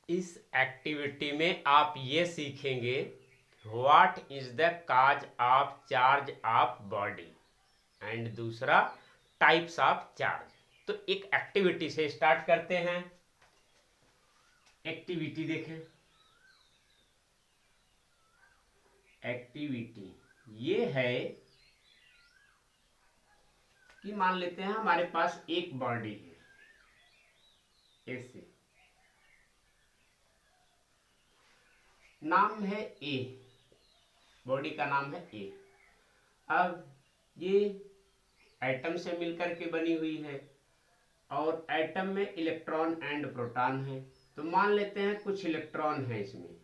इस एक्टिविटी में आप ये सीखेंगे what is the cause of charge of body and दूसरा टाइप्स ऑफ चार्ज। तो एक एक्टिविटी से स्टार्ट करते हैं। एक्टिविटी देखें, एक्टिविटी ये है कि मान लेते हैं हमारे पास एक बॉडी है, ऐसे नाम है ए, बॉडी का नाम है ए। अब ये एटम से मिलकर के बनी हुई है और एटम में इलेक्ट्रॉन एंड प्रोटॉन है। तो मान लेते हैं कुछ इलेक्ट्रॉन है इसमें,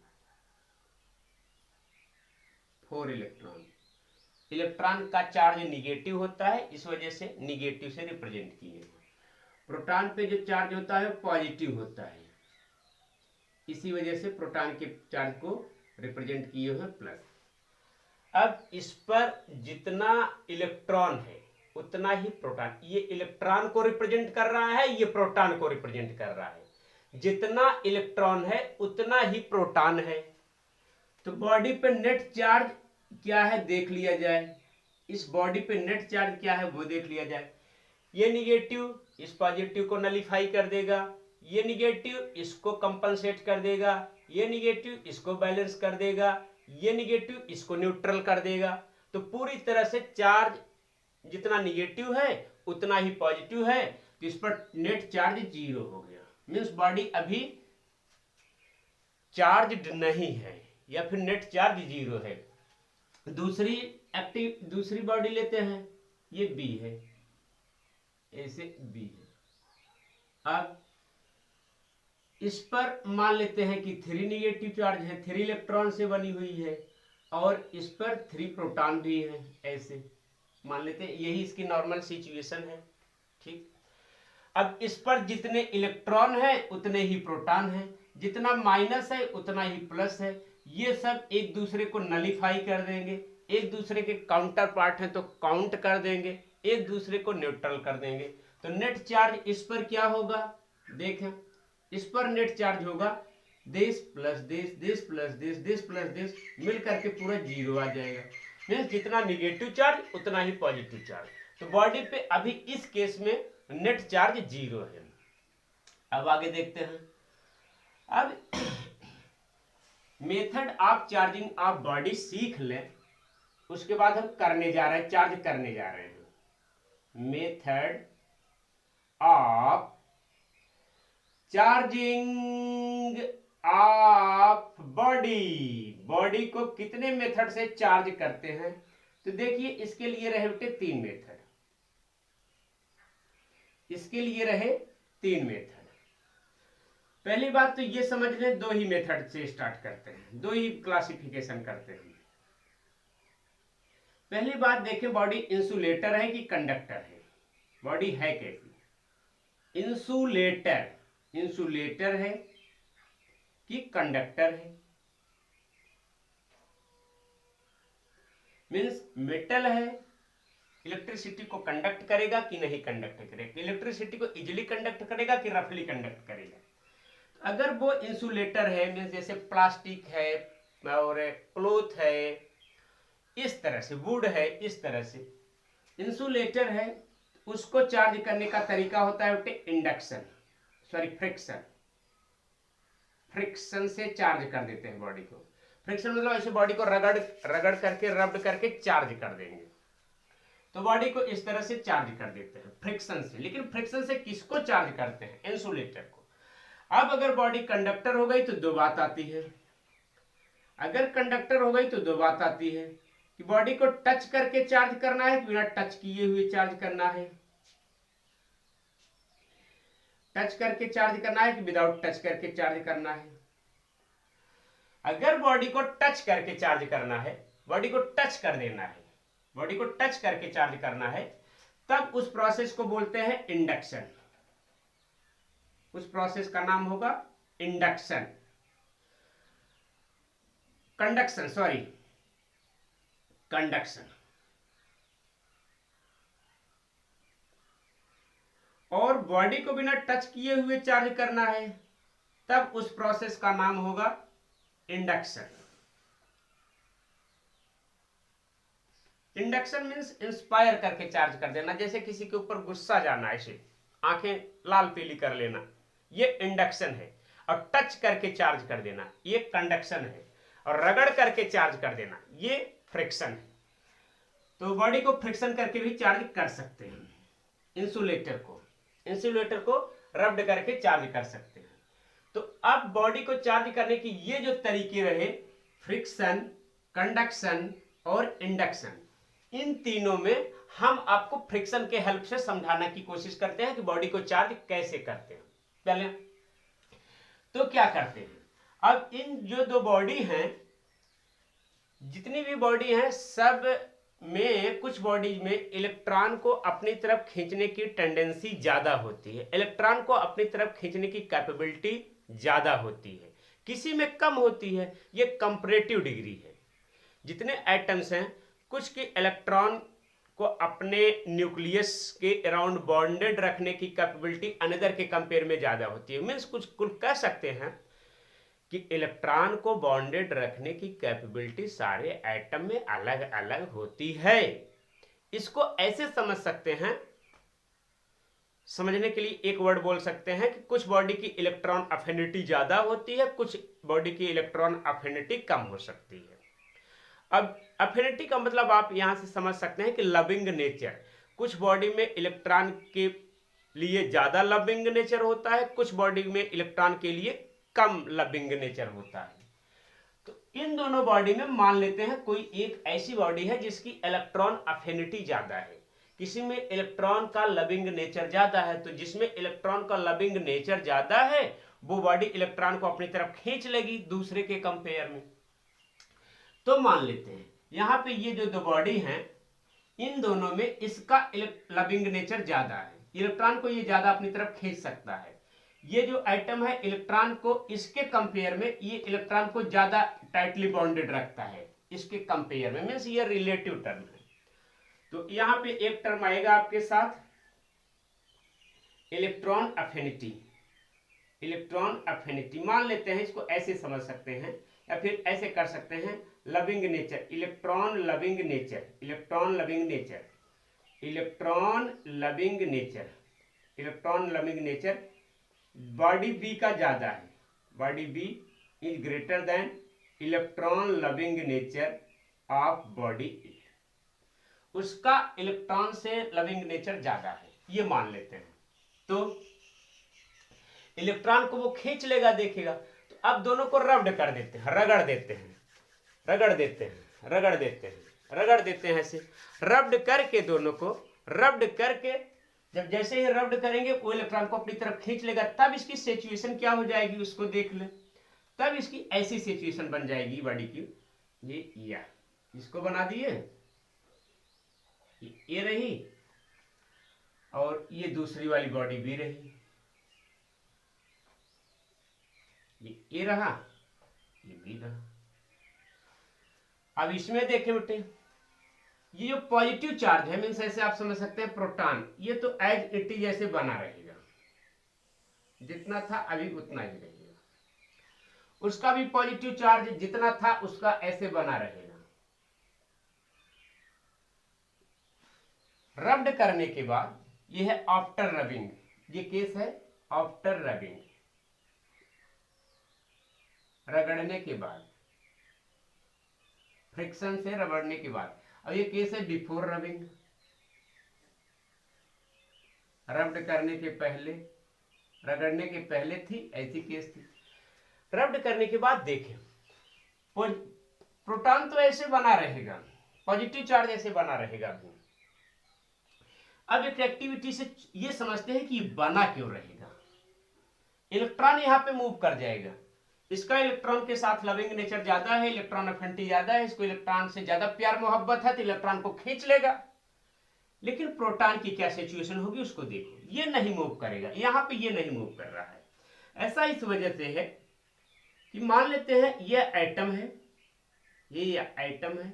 4 इलेक्ट्रॉन। इलेक्ट्रॉन का चार्ज निगेटिव होता है, इस वजह से निगेटिव से रिप्रेजेंट किए हैं। प्रोटॉन पे जो चार्ज होता है पॉजिटिव होता है, इसी वजह से प्रोटॉन के चार्ज को रिप्रेजेंट किए हुए प्लस। अब इस पर जितना इलेक्ट्रॉन है उतना ही प्रोटॉन, ये इलेक्ट्रॉन को रिप्रेजेंट कर रहा है, ये प्रोटॉन को रिप्रेजेंट कर रहा है। जितना इलेक्ट्रॉन है उतना ही प्रोटॉन है। तो बॉडी पे नेट चार्ज क्या है देख लिया जाए। इस बॉडी पे नेट चार्ज क्या है वो देख लिया जाए। ये निगेटिव इस पॉजिटिव को नलीफाई कर देगा, ये निगेटिव इसको कंपनसेट कर देगा, ये निगेटिव इसको बैलेंस कर देगा, ये निगेटिव इसको न्यूट्रल कर देगा। तो पूरी तरह से चार्ज जितना निगेटिव है उतना ही पॉजिटिव है, तो इस पर नेट चार्ज 0 हो गया। मीन्स बॉडी अभी चार्ज नहीं है या फिर नेट चार्ज 0 है। दूसरी बॉडी लेते हैं, ये बी है, ऐसे बी है। अब इस पर मान लेते हैं कि 3 निगेटिव चार्ज है, 3 इलेक्ट्रॉन से बनी हुई है और इस पर 3 प्रोटॉन भी है, ऐसे मान लेते हैं। यही इसकी नॉर्मल सिचुएशन है, ठीक। अब इस पर जितने इलेक्ट्रॉन है उतने ही प्रोटॉन है, जितना माइनस है उतना ही प्लस है। ये सब एक दूसरे को नलीफाई कर देंगे, एक दूसरे के काउंटर पार्ट है तो काउंट कर देंगे, एक दूसरे को न्यूट्रल कर देंगे। तो नेट चार्ज इस पर क्या होगा देखें, इस पर नेट चार्ज होगा this plus this, this plus this, this plus this, मिल करके पूरा 0 आ जाएगा। मीन्स जितना निगेटिव चार्ज उतना ही पॉजिटिव चार्ज। तो बॉडी पे अभी इस केस में नेट चार्ज 0 है। अब आगे देखते हैं। अब method of charging of body सीख लें, उसके बाद हम करने जा रहे हैं, चार्ज करने जा रहे हैं। Method of charging of body, body को कितने मेथड से चार्ज करते हैं। तो देखिए इसके लिए रहे बेटे 3 मेथड, इसके लिए रहे 3 मेथड। पहली बात तो ये समझ लें 2 ही मेथड से स्टार्ट करते हैं, 2 ही क्लासिफिकेशन करते हैं। पहली बात देखें, बॉडी इंसुलेटर है कि कंडक्टर है। बॉडी है कैसी, इंसुलेटर, इंसुलेटर है कि कंडक्टर है। मीन्स मेटल है, इलेक्ट्रिसिटी को कंडक्ट करेगा कि नहीं कंडक्ट करेगा, इलेक्ट्रिसिटी को इजिली कंडक्ट करेगा कि रफली कंडक्ट करेगा। तो अगर वो इंसुलेटर है, मीन्स जैसे प्लास्टिक है और क्लोथ है, इस तरह से वुड है, इस तरह से इंसुलेटर है, उसको चार्ज करने का तरीका होता है इंडक्शन, सॉरी फ्रिक्शन। फ्रिक्शन से चार्ज कर देते हैं बॉडी को। फ्रिक्शन मतलब ऐसे बॉडी को रगड़ करके रब्ड करके चार्ज कर देंगे। तो बॉडी को इस तरह से चार्ज कर देते हैं फ्रिक्शन से। लेकिन फ्रिक्शन से किसको चार्ज करते हैं, इंसुलेटर को। अब अगर बॉडी कंडक्टर हो गई तो 2 बात आती है। अगर कंडक्टर हो गई तो 2 बात आती है कि बॉडी को टच करके चार्ज करना है कि बिना टच किए हुए चार्ज करना है, टच करके चार्ज करना है कि विदाउट टच करके चार्ज करना है। अगर बॉडी को टच करके चार्ज करना है, बॉडी को टच कर देना है, बॉडी को टच करके चार्ज करना है, तब उस प्रोसेस को बोलते हैं इंडक्शन। उस प्रोसेस का नाम होगा इंडक्शन, कंडक्शन, सॉरी कंडक्शन। और बॉडी को बिना टच किए हुए चार्ज करना है, तब उस प्रोसेस का नाम होगा इंडक्शन। इंडक्शन मीन्स इंस्पायर करके चार्ज कर देना, जैसे किसी के ऊपर गुस्सा जाना, ऐसे आंखें लाल पीली कर लेना, ये इंडक्शन है। और टच करके चार्ज कर देना, ये कंडक्शन है। और रगड़ करके चार्ज कर देना, ये फ्रिक्शन है। तो बॉडी को फ्रिक्शन करके भी चार्ज कर सकते हैं। इंसुलेटर को रब्ड करके चार्ज कर सकते हैं। तो अब बॉडी को चार्ज करने की ये जो तरीके रहे, फ्रिक्शन, कंडक्शन और इंडक्शन, इन तीनों में हम आपको फ्रिक्शन के हेल्प से समझाने की कोशिश करते हैं कि बॉडी को चार्ज कैसे करते हैं। पहले तो क्या करते हैं, अब इन जो दो बॉडी हैं, जितनी भी बॉडी हैं, सब में कुछ बॉडी में इलेक्ट्रॉन को अपनी तरफ खींचने की टेंडेंसी ज्यादा होती है, इलेक्ट्रॉन को अपनी तरफ खींचने की कैपेबिलिटी ज्यादा होती है, किसी में कम होती है। ये कंपैरेटिव डिग्री है। जितने एटम्स हैं, कुछ के इलेक्ट्रॉन को अपने न्यूक्लियस के अराउंड बॉन्डेड रखने की कैपेबिलिटी अनदर के कंपेयर में ज्यादा होती है। मीन्स कुछ कुल कह सकते हैं कि इलेक्ट्रॉन को बॉन्डेड रखने की कैपेबिलिटी सारे एटम में अलग अलग होती है। इसको ऐसे समझ सकते हैं, समझने के लिए एक वर्ड बोल सकते हैं कि कुछ बॉडी की इलेक्ट्रॉन अफिनिटी ज्यादा होती है, कुछ बॉडी की इलेक्ट्रॉन अफिनिटी कम हो सकती है। अब अफिनिटी का मतलब आप यहां से समझ सकते हैं कि लविंग नेचर, कुछ बॉडी में इलेक्ट्रॉन के लिए ज्यादा लविंग नेचर होता है, कुछ बॉडी में इलेक्ट्रॉन के लिए कम लविंग नेचर होता है। तो इन दोनों बॉडी में मान लेते हैं कोई एक ऐसी बॉडी है जिसकी इलेक्ट्रॉन अफिनिटी ज्यादा है, किसी में इलेक्ट्रॉन का लविंग नेचर ज्यादा है। तो जिसमें इलेक्ट्रॉन का लविंग नेचर ज्यादा है वो बॉडी इलेक्ट्रॉन को अपनी तरफ खींच लेगी दूसरे के कंपेयर में। तो मान लेते हैं यहां पे ये जो दो बॉडी हैं, इन दोनों में इसका लविंग नेचर ज्यादा है, इलेक्ट्रॉन को ये ज्यादा अपनी तरफ खींच सकता है। ये जो एटम है, इलेक्ट्रॉन को इसके कंपेयर में ये इलेक्ट्रॉन को ज्यादा टाइटली बॉन्डेड रखता है इसके कंपेयर में, मीन्स ये रिलेटिव टर्म है। तो यहां पे एक टर्म आएगा आपके साथ इलेक्ट्रॉन अफिनिटी। इलेक्ट्रॉन अफिनिटी मान लेते हैं, इसको ऐसे समझ सकते हैं या फिर ऐसे कर सकते हैं, loving nature, electron loving nature, electron loving nature, electron loving nature, electron loving nature body B का ज्यादा है, body B is greater than electron loving nature of body A, उसका इलेक्ट्रॉन से लविंग नेचर ज्यादा है, ये मान लेते हैं। तो इलेक्ट्रॉन को वो खींच लेगा, देखेगा। तो अब दोनों को रब्ड कर देते हैं, रगड़ देते हैं, रगड़ देते हैं, रगड़ देते हैं, रगड़ देते हैं, ऐसे रब्ड करके दोनों को रब्ड करके, जब जैसे ही रब्ड करेंगे वो इलेक्ट्रॉन को अपनी तरफ खींच लेगा, तब इसकी सिचुएशन क्या हो जाएगी उसको देख ले। तब इसकी ऐसी सिचुएशन बन जाएगी बॉडी की, ये या इसको बना दिए, ये रही और ये दूसरी वाली बॉडी भी रही, ये रहा, ये भी रहा। अब इसमें देखें बेटे, ये जो पॉजिटिव चार्ज है, मीन्स ऐसे आप समझ सकते हैं प्रोटॉन, ये तो एज इट इज ऐसे बना रहेगा, जितना था अभी उतना ही रहेगा। उसका भी पॉजिटिव चार्ज जितना था उसका ऐसे बना रहेगा। रब्ड करने के बाद ये है आफ्टर रबिंग, ये केस है आफ्टर रबिंग, रगड़ने के बाद, फ्रिक्शन से रगड़ने के बाद। अब ये केस है बिफोर रबिंग, रब्ड करने के पहले, रगड़ने के पहले थी ऐसी केस थी। रब्ड करने के बाद देखें, प्रोटॉन तो ऐसे बना रहेगा, पॉजिटिव चार्ज ऐसे बना रहेगा। अब एक एक्टिविटी से ये समझते हैं कि ये बना क्यों रहेगा। इलेक्ट्रॉन यहां पे मूव कर जाएगा, इसका इलेक्ट्रॉन के साथ लविंग नेचर ज्यादा है, इलेक्ट्रॉन अफिनिटी ज्यादा है, इसको इलेक्ट्रॉन से ज्यादा प्यार मोहब्बत है तो इलेक्ट्रॉन को खींच लेगा। लेकिन प्रोटॉन की क्या सिचुएशन होगी उसको देखो, ये नहीं मूव करेगा, यहां पे ये नहीं मूव कर रहा है। ऐसा इस वजह से है कि मान लेते हैं ये एटम है, ये एटम है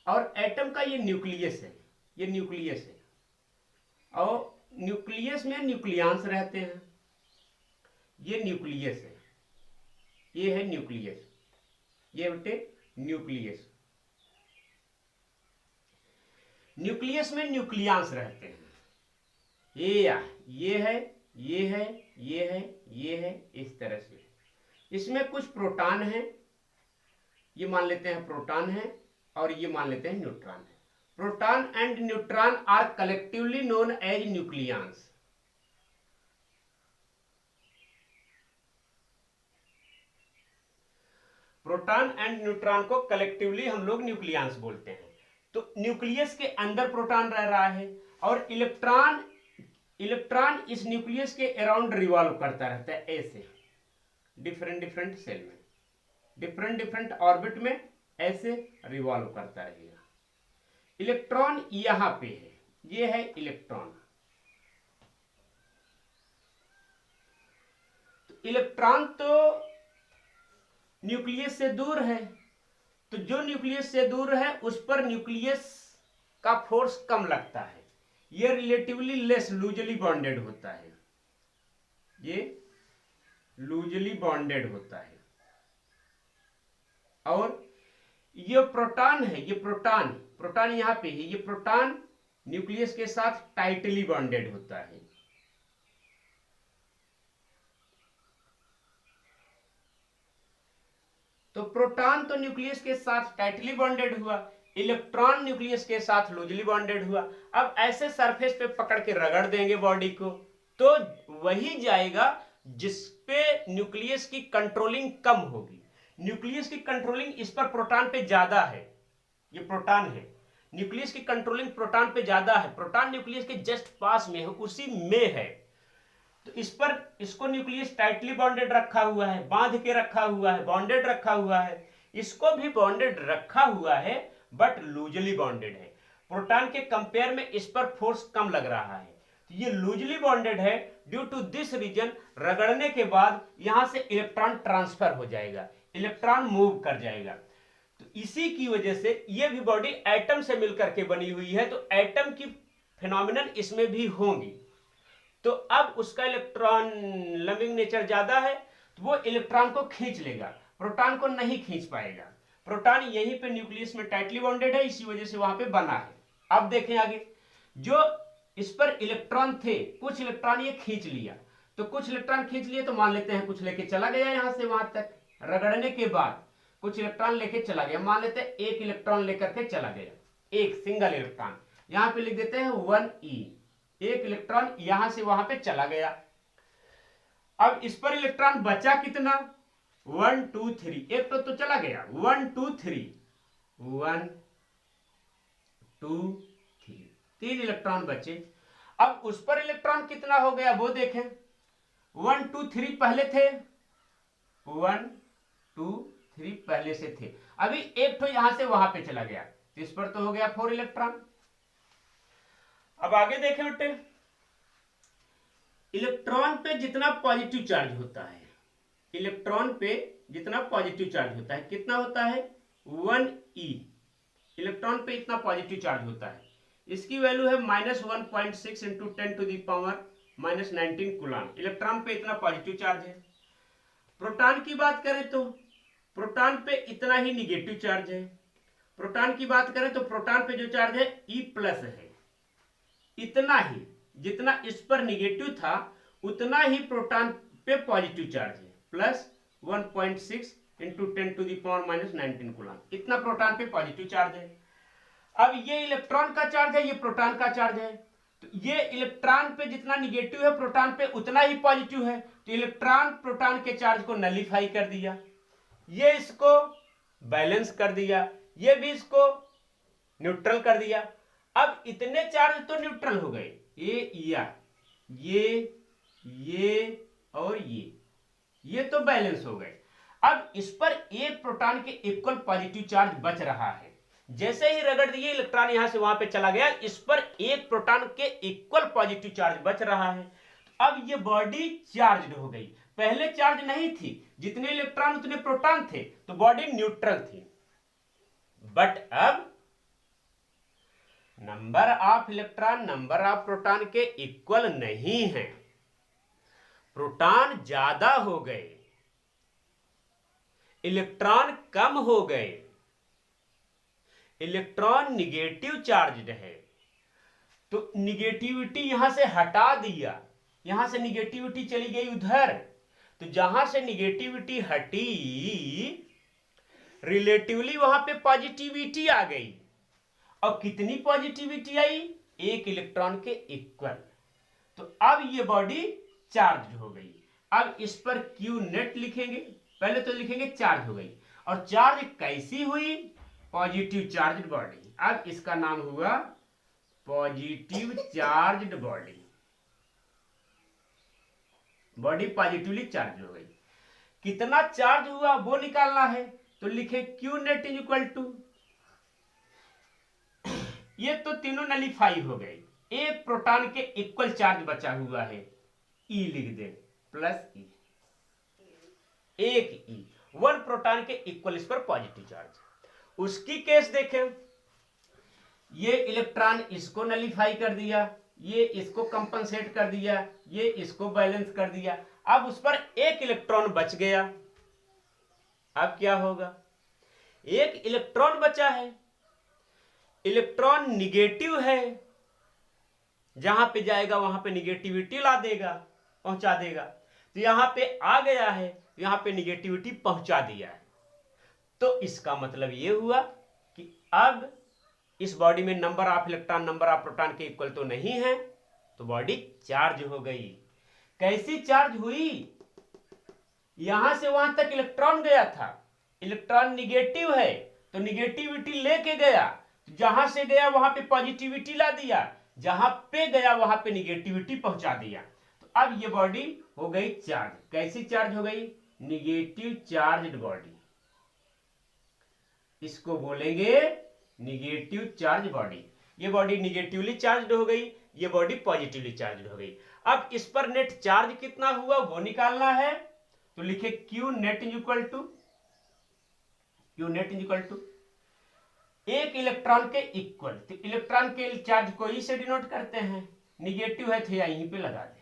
और एटम का ये न्यूक्लियस है, ये न्यूक्लियस है, और न्यूक्लियस में न्यूक्लियंस रहते हैं। ये न्यूक्लियस है, ये है न्यूक्लियस, ये बेटे न्यूक्लियस। न्यूक्लियस में न्यूक्लियस रहते हैं, ये है, ये है, ये है, ये है, इस तरह से। इसमें कुछ प्रोटॉन है, ये मान लेते हैं प्रोटॉन है, और ये मान लेते हैं न्यूट्रॉन है। Proton and neutron are collectively known as nucleus. Proton and neutron को कलेक्टिवली हम लोग न्यूक्लियस बोलते हैं। तो न्यूक्लियस के अंदर प्रोटॉन रह रहा है, और इलेक्ट्रॉन इस न्यूक्लियस के अराउंड रिवॉल्व करता रहता है ऐसे, डिफरेंट सेल में, डिफरेंट ऑर्बिट में ऐसे रिवॉल्व करता रहेगा। इलेक्ट्रॉन यहां पे है, ये है इलेक्ट्रॉन। तो इलेक्ट्रॉन तो न्यूक्लियस से दूर है, तो जो न्यूक्लियस से दूर है उस पर न्यूक्लियस का फोर्स कम लगता है, ये रिलेटिवली लेस लूजली बॉन्डेड होता है, ये लूजली बॉन्डेड होता है। और ये प्रोटॉन है, ये प्रोटॉन यहां पे है, ये प्रोटॉन न्यूक्लियस के साथ टाइटली बॉन्डेड होता है। तो प्रोटॉन तो न्यूक्लियस के साथ टाइटली बॉन्डेड हुआ, इलेक्ट्रॉन न्यूक्लियस के साथ लूजली बॉन्डेड हुआ। अब ऐसे सरफेस पे पकड़ के रगड़ देंगे बॉडी को, तो वही जाएगा जिसपे न्यूक्लियस की कंट्रोलिंग कम होगी। न्यूक्लियस की कंट्रोलिंग इस पर प्रोटॉन पे ज्यादा है, ये प्रोटॉन है, न्यूक्लियस की कंट्रोलिंग प्रोटॉन पे ज्यादा है, प्रोटॉन न्यूक्लियस के जस्ट पास में है, उसी में है। तो इस पर इसको न्यूक्लियस टाइटली बॉन्डेड रखा हुआ है, बांध के रखा हुआ है, बॉन्डेड रखा हुआ है। इसको भी बॉन्डेड रखा हुआ है बट लूजली बॉन्डेड है। प्रोटॉन के कंपेयर में इस पर फोर्स कम लग रहा है, तो ये लूजली बॉन्डेड है। ड्यू टू दिस रीजन रगड़ने के बाद यहां से इलेक्ट्रॉन ट्रांसफर हो जाएगा, इलेक्ट्रॉन मूव कर जाएगा। तो इसी की वजह से ये भी बॉडी एटम से मिलकर के बनी हुई है, तो एटम की फिनोमिनन इसमें भी होंगी। तो अब उसका इलेक्ट्रॉन लविंग नेचर ज्यादा है, तो वो इलेक्ट्रॉन को खींच लेगा, प्रोटॉन को नहीं खींच पाएगा। प्रोटॉन यहीं पे न्यूक्लियस में टाइटली बॉन्डेड है, इसी वजह से वहां पे बना है। अब देखें आगे, जो इस पर इलेक्ट्रॉन थे, कुछ इलेक्ट्रॉन ये खींच लिया, तो कुछ इलेक्ट्रॉन खींच लिए, तो मान लेते हैं कुछ लेके चला गया यहां से वहां तक, रगड़ने के बाद कुछ इलेक्ट्रॉन लेके चला गया। मान लेते हैं एक इलेक्ट्रॉन लेकर के चला गया, एक सिंगल इलेक्ट्रॉन, यहां पे लिख देते हैं 1e, एक इलेक्ट्रॉन यहां से वहां पे चला गया। अब इस पर इलेक्ट्रॉन बचा कितना, 1 2 3, एक तो चला गया, 1 2 3, 1 2 3, 3 इलेक्ट्रॉन बचे। अब उस पर इलेक्ट्रॉन कितना हो गया वो देखें, 1 2 3 पहले थे, 1 2 3 पहले से थे, अभी एक तो यहां से वहां पे चला गया, तो इस पर तो हो गया 4 इलेक्ट्रॉन। अब आगे देखें बेटे, इलेक्ट्रॉन पे जितना पॉजिटिव चार्ज होता है, इलेक्ट्रॉन पे जितना पॉजिटिव चार्ज होता है, कितना होता है 1e, इलेक्ट्रॉन पे इतना पॉजिटिव चार्ज होता है। इसकी वैल्यू है -1.6 इंटू 10⁻⁻19 कूलम। इलेक्ट्रॉन पे इतना पॉजिटिव चार्ज है। प्रोटॉन की बात करें तो प्रोटॉन पे इतना ही निगेटिव चार्ज है। प्रोटॉन की बात करें तो प्रोटॉन पे जो चार्ज है E+ है, इतना ही, जितना इस पर निगेटिव था उतना ही प्रोटॉन पे पॉजिटिव चार्ज है, +1.6 इंटू 10⁻⁻19 कूलम, इतना प्रोटॉन पे पॉजिटिव चार्ज है। अब ये इलेक्ट्रॉन का चार्ज है, ये प्रोटॉन का चार्ज है, तो ये इलेक्ट्रॉन पे जितना निगेटिव है प्रोटॉन पे उतना ही पॉजिटिव है, तो इलेक्ट्रॉन प्रोटॉन के चार्ज को नलीफाई कर दिया, ये इसको बैलेंस कर दिया, ये भी इसको न्यूट्रल कर दिया। अब इतने चार्ज तो न्यूट्रल हो गए, ये और ये तो बैलेंस हो गए। अब इस पर एक प्रोटॉन के इक्वल पॉजिटिव चार्ज बच रहा है, जैसे ही रगड़ दिए इलेक्ट्रॉन यहां से वहां पे चला गया, इस पर एक प्रोटॉन के इक्वल पॉजिटिव चार्ज बच रहा है। अब ये बॉडी चार्ज्ड हो गई, पहले चार्ज नहीं थी, जितने इलेक्ट्रॉन उतने प्रोटॉन थे, तो बॉडी न्यूट्रल थी। बट अब number of electron number of proton के इक्वल नहीं है, प्रोटॉन ज्यादा हो गए, इलेक्ट्रॉन कम हो गए, इलेक्ट्रॉन निगेटिव चार्ज्ड है, तो निगेटिविटी यहां से हटा दिया, यहां से निगेटिविटी चली गई उधर, तो जहां से निगेटिविटी हटी रिलेटिवली वहां पे पॉजिटिविटी आ गई। और कितनी पॉजिटिविटी आई? 1 इलेक्ट्रॉन के इक्वल। तो अब ये बॉडी चार्ज हो गई। अब इस पर क्यू नेट लिखेंगे, पहले तो लिखेंगे चार्ज हो गई। और चार्ज कैसी हुई? Positive charge body. अब इसका नाम हुआ positive charged body. Body positively charge हो गई। कितना चार्ज हुआ वो निकालना है, तो लिखे Q net is equal to, ये तो तीनों नलीफाई हो गए, एक प्रोटॉन के इक्वल चार्ज बचा हुआ है, ई लिख दे प्लस ई, एक ई, 1 प्रोटॉन के इक्वल इस पर पॉजिटिव चार्ज। उसकी केस देखें, ये इलेक्ट्रॉन इसको नलीफाई कर दिया, ये इसको कंपनसेट कर दिया, ये इसको बैलेंस कर दिया। अब उस पर 1 इलेक्ट्रॉन बच गया। अब क्या होगा? 1 इलेक्ट्रॉन बचा है, इलेक्ट्रॉन निगेटिव है, जहां पे जाएगा वहां पे निगेटिविटी ला देगा, पहुंचा देगा। तो यहां पे आ गया है, यहां पे निगेटिविटी पहुंचा दिया है। तो इसका मतलब ये हुआ कि अब इस बॉडी में number of electron number of proton के इक्वल तो नहीं है, तो बॉडी चार्ज हो गई। कैसी चार्ज हुई? यहां से वहां तक इलेक्ट्रॉन गया था, इलेक्ट्रॉन निगेटिव है तो निगेटिविटी लेके गया, तो जहां से गया वहां पे पॉजिटिविटी ला दिया, जहां पे गया वहां पे निगेटिविटी पहुंचा दिया। तो अब ये बॉडी हो गई चार्ज। कैसी चार्ज हो गई? Negative charged body. इसको बोलेंगे निगेटिव चार्ज बॉडी। ये बॉडी निगेटिवली चार्ज्ड हो गई, ये बॉडी पॉजिटिवली चार्ज्ड हो गई। अब इस पर नेट चार्ज कितना हुआ वो निकालना है, तो लिखे Q net is equal to, Q net is equal to 1 electron के इक्वल। तो इलेक्ट्रॉन के चार्ज को ई से डिनोट करते हैं, निगेटिव है तो यहीं पे लगा दे।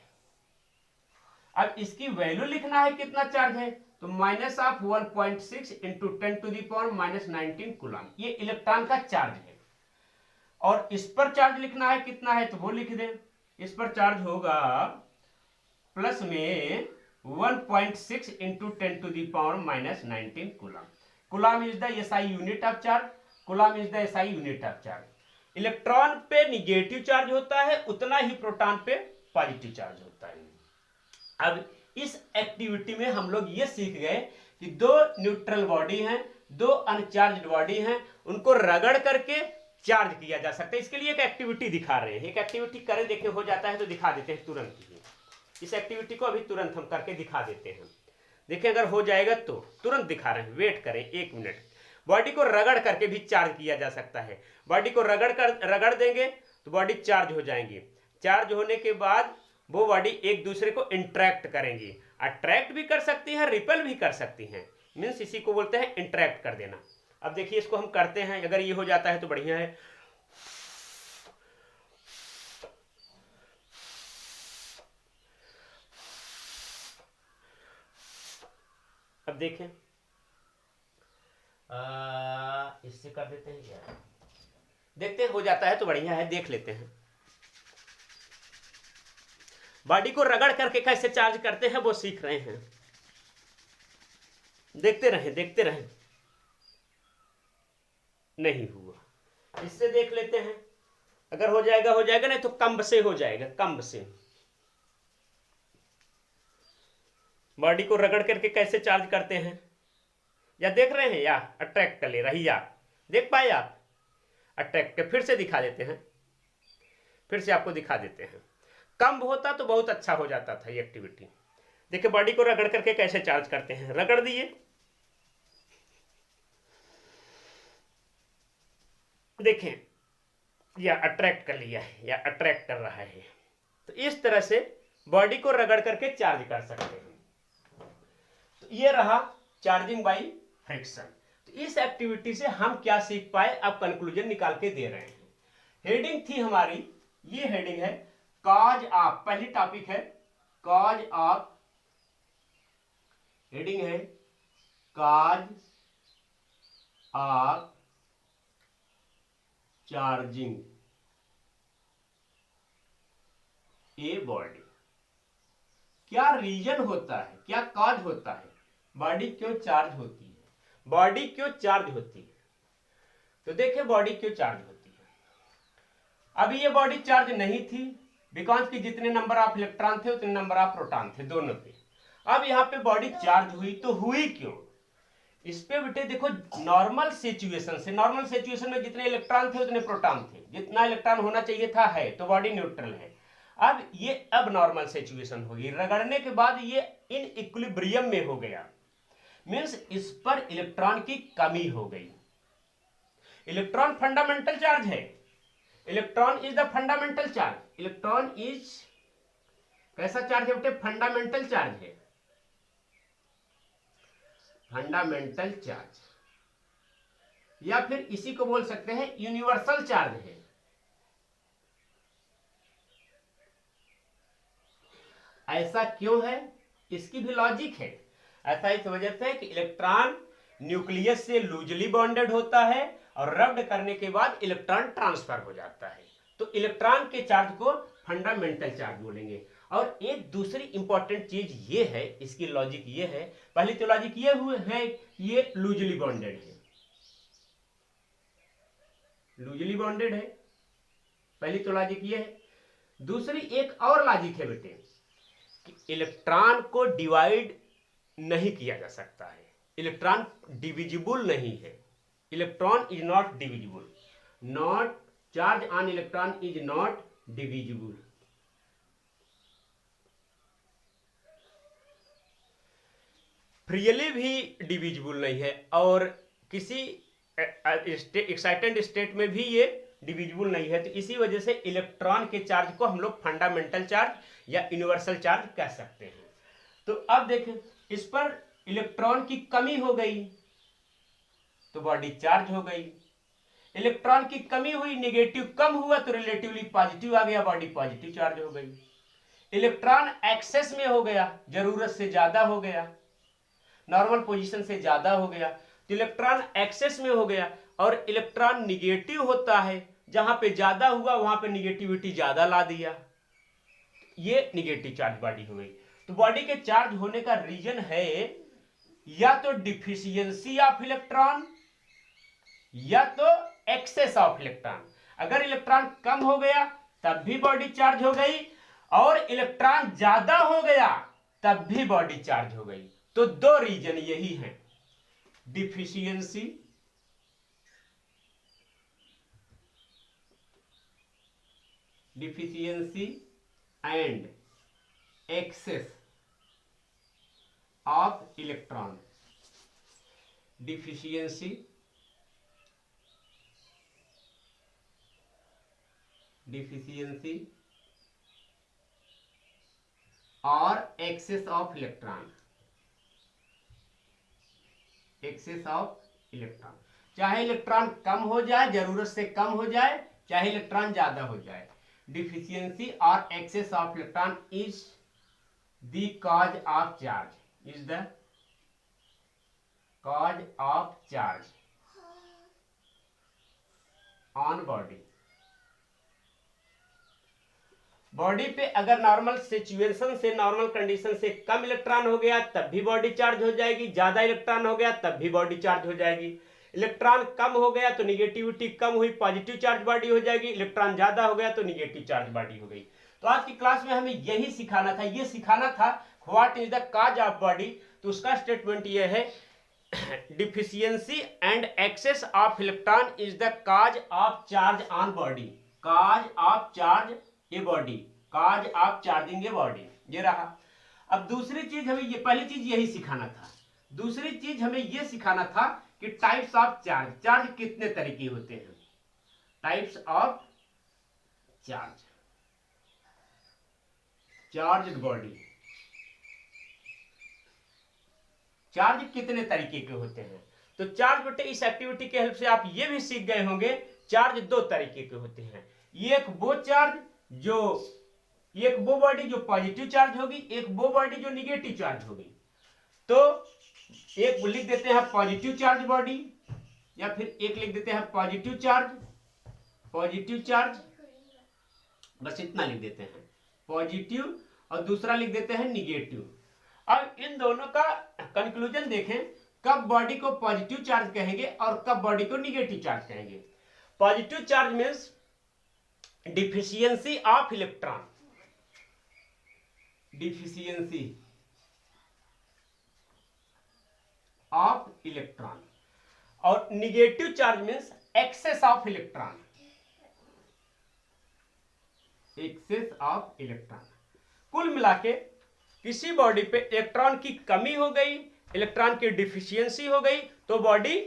अब इसकी वैल्यू लिखना है कितना चार्ज है, तो माइनस ऑफ 1.6 इंटू 10⁻⁻19 कूलम, ये इलेक्ट्रॉन का चार्ज है। और इस पर चार्ज लिखना है कितना है, तो वो लिख दे। इस पर चार्ज होगा प्लस में 1.6 into 10⁻⁻19 coulomb. Coulomb is the SI unit of charge, coulomb is the SI unit of charge. Electron पे निगेटिव चार्ज होता है, उतना ही प्रोटॉन पे पॉजिटिव चार्ज होता है। अब इस एक्टिविटी में हम लोग ये सीख गए कि 2 न्यूट्रल बॉडी हैं, 2 अनचार्ज्ड बॉडी हैं, उनको रगड़ करके चार्ज किया जा सकता है। इसके लिए एक एक्टिविटी दिखा रहे हैं, एक एक्टिविटी करें, देखे हो जाता है तो दिखा देते हैं तुरंत ही। इस एक्टिविटी को अभी तुरंत हम करके दिखा देते हैं। देखें अगर हो जाएगा तो तुरंत दिखा रहे हैं, वेट करें 1 मिनट। बॉडी को रगड़ करके भी चार्ज किया जा सकता है। बॉडी को रगड़ देंगे तो बॉडी चार्ज हो जाएंगी। चार्ज होने के बाद वो बॉडी एक दूसरे को इंटरेक्ट करेंगी, अट्रैक्ट भी कर सकती है, रिपेल भी कर सकती हैं। मीन्स इसी को बोलते हैं इंटरेक्ट कर देना। अब देखिए इसको हम करते हैं, अगर ये हो जाता है तो बढ़िया है। अब देखें इससे कर देते हैं यार, देखते हैं हो जाता है तो बढ़िया है, देख लेते हैं। बॉडी को रगड़ करके कैसे चार्ज करते हैं वो सीख रहे हैं, देखते रहें देखते रहें। नहीं हुआ, इससे देख लेते हैं, अगर हो जाएगा हो जाएगा, नहीं तो कम से हो जाएगा, कम से। बॉडी को रगड़ करके कैसे चार्ज करते हैं, या देख रहे हैं या अट्रैक्ट कर ले रही, या देख पाए आप? अट्रैक्ट फिर से दिखा देते हैं, फिर से आपको दिखा देते हैं। कम होता तो बहुत अच्छा हो जाता था ये एक्टिविटी। देखिए बॉडी को रगड़ करके कैसे चार्ज करते हैं, रगड़ दिए, देखें या अट्रैक्ट कर लिया है या अट्रैक्ट कर रहा है। तो इस तरह से बॉडी को रगड़ करके चार्ज कर सकते हैं। तो ये रहा चार्जिंग बाय फ्रिक्शन। तो इस एक्टिविटी से हम क्या सीख पाए, अब कंक्लूजन निकाल के दे रहे हैं। हेडिंग थी हमारी, ये हेडिंग है कॉज ऑफ, पहली टॉपिक है कॉज ऑफ हेडिंग है cause of charging a body. क्या रीजन होता है, क्या कॉज होता है, बॉडी क्यों चार्ज होती है, बॉडी क्यों चार्ज होती है? तो देखिए बॉडी क्यों चार्ज होती है। अभी ये बॉडी चार्ज नहीं थी बिकॉज कि जितने नंबर ऑफ इलेक्ट्रॉन थे उतने नंबर ऑफ प्रोटॉन थे दोनों पे। अब यहाँ पे बॉडी चार्ज हुई, तो हुई क्यों? इस पे बेटे देखो, नॉर्मल सिचुएशन से, नॉर्मल सिचुएशन में जितने इलेक्ट्रॉन थे उतने प्रोटॉन थे, जितना इलेक्ट्रॉन होना चाहिए था है, तो बॉडी न्यूट्रल है। अब ये अब नॉर्मल सिचुएशन होगी, रगड़ने के बाद ये इन इक्विलिब्रियम में हो गया, मींस इस पर इलेक्ट्रॉन की कमी हो गई। इलेक्ट्रॉन फंडामेंटल चार्ज है, electron is the fundamental charge. Electron is कैसा चार्ज है बेटे? फंडामेंटल चार्ज है, फंडामेंटल चार्ज, या फिर इसी को बोल सकते हैं यूनिवर्सल चार्ज है। ऐसा क्यों है? इसकी भी लॉजिक है। ऐसा इस वजह से कि इलेक्ट्रॉन न्यूक्लियस से लूजली बॉन्डेड होता है और रब्ड करने के बाद इलेक्ट्रॉन ट्रांसफर हो जाता है, तो इलेक्ट्रॉन के चार्ज को फंडामेंटल चार्ज बोलेंगे। और एक दूसरी इंपॉर्टेंट चीज ये है, इसकी लॉजिक ये है, पहली तो लॉजिक ये हुए है ये लूजली बॉन्डेड है, लूजली बॉन्डेड है, पहली तो लॉजिक ये है। दूसरी एक और लॉजिक है बेटे कि इलेक्ट्रॉन को डिवाइड नहीं किया जा सकता है, इलेक्ट्रॉन डिविजिबल नहीं है, electron is not divisible, not charge on electron is not divisible. Freely भी डिविजिबल नहीं है और किसी एक्साइटेड स्टेट में भी ये डिविजिबल नहीं है, तो इसी वजह से इलेक्ट्रॉन के चार्ज को हम लोग फंडामेंटल चार्ज या यूनिवर्सल चार्ज कह सकते हैं। तो अब देखें, इस पर इलेक्ट्रॉन की कमी हो गई तो बॉडी चार्ज हो गई, इलेक्ट्रॉन की कमी हुई, नेगेटिव कम हुआ तो रिलेटिवली पॉजिटिव आ गया, बॉडी पॉजिटिव चार्ज हो गई। इलेक्ट्रॉन एक्सेस में हो गया, जरूरत से ज्यादा हो गया, नॉर्मल पोजीशन से ज्यादा हो गया, तो इलेक्ट्रॉन एक्सेस में हो गया। और इलेक्ट्रॉन निगेटिव होता है, जहां पे ज्यादा हुआ वहां पे निगेटिविटी ज्यादा ला दिया, ये निगेटिव चार्ज बॉडी हो गई। तो बॉडी के चार्ज होने का रीजन है या तो डिफिशियंसी ऑफ इलेक्ट्रॉन या तो एक्सेस ऑफ इलेक्ट्रॉन। अगर इलेक्ट्रॉन कम हो गया तब भी बॉडी चार्ज हो गई, और इलेक्ट्रॉन ज्यादा हो गया तब भी बॉडी चार्ज हो गई। तो दो रीजन यही हैं, deficiency and excess of electron, deficiency और excess of electron, excess of electron. चाहे इलेक्ट्रॉन कम हो जाए, जरूरत से कम हो जाए, चाहे इलेक्ट्रॉन ज्यादा हो जाए, डिफिशियंसी और excess of electron is the cause of charge, is the cause of charge on body. Body पे अगर नॉर्मल सिचुएशन से, नॉर्मल कंडीशन से कम इलेक्ट्रॉन हो गया तब भी बॉडी चार्ज हो जाएगी, ज्यादा इलेक्ट्रॉन हो गया तब भी बॉडी चार्ज हो जाएगी। इलेक्ट्रॉन कम हो गया तो निगेटिविटी कम हुई, पॉजिटिव चार्ज बॉडी हो जाएगी, इलेक्ट्रॉन ज्यादा हो गया तो निगेटिव चार्ज बॉडी हो गई। तो आज की क्लास में हमें यही सिखाना था, ये सिखाना था what is the cause of body. तो उसका स्टेटमेंट ये है, deficiency and excess of electron is the cause of charge on body, cause of charge a body, cause of charging a body, ये रहा। अब दूसरी चीज हमें, ये पहली चीज यही सिखाना था, दूसरी चीज हमें ये सिखाना था कि टाइप्स ऑफ चार्ज, चार्ज कितने तरीके होते हैं, types of charge, charged body, charge कितने तरीके के होते हैं। तो चार्ज बेटे इस एक्टिविटी के हेल्प से आप ये भी सीख गए होंगे, चार्ज दो तरीके के होते हैं, एक वो चार्ज जो, एक वो बॉडी जो पॉजिटिव चार्ज होगी, एक वो बॉडी जो निगेटिव चार्ज होगी। तो एक लिख देते हैं पॉजिटिव चार्ज बॉडी, या फिर एक लिख देते हैं पॉजिटिव चार्ज, बस इतना लिख देते हैं पॉजिटिव, और दूसरा लिख देते हैं निगेटिव। अब इन दोनों का कंक्लूजन देखें, कब बॉडी को पॉजिटिव चार्ज कहेंगे और कब बॉडी को निगेटिव चार्ज कहेंगे। Positive charge means deficiency of electron, deficiency of electron, और negative charge means excess of electron, excess of electron. कुल मिलाके किसी बॉडी पे इलेक्ट्रॉन की कमी हो गई, इलेक्ट्रॉन की डिफिशियंसी हो गई, तो बॉडी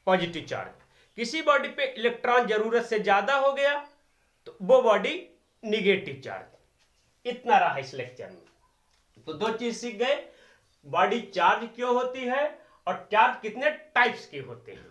पॉजिटिव चार्ज। किसी बॉडी पे इलेक्ट्रॉन जरूरत से ज्यादा हो गया तो वो बॉडी निगेटिव चार्ज। इतना रहा इस लेक्चर में। तो दो चीज सीख गए, बॉडी चार्ज क्यों होती है और चार्ज कितने टाइप्स के होते हैं।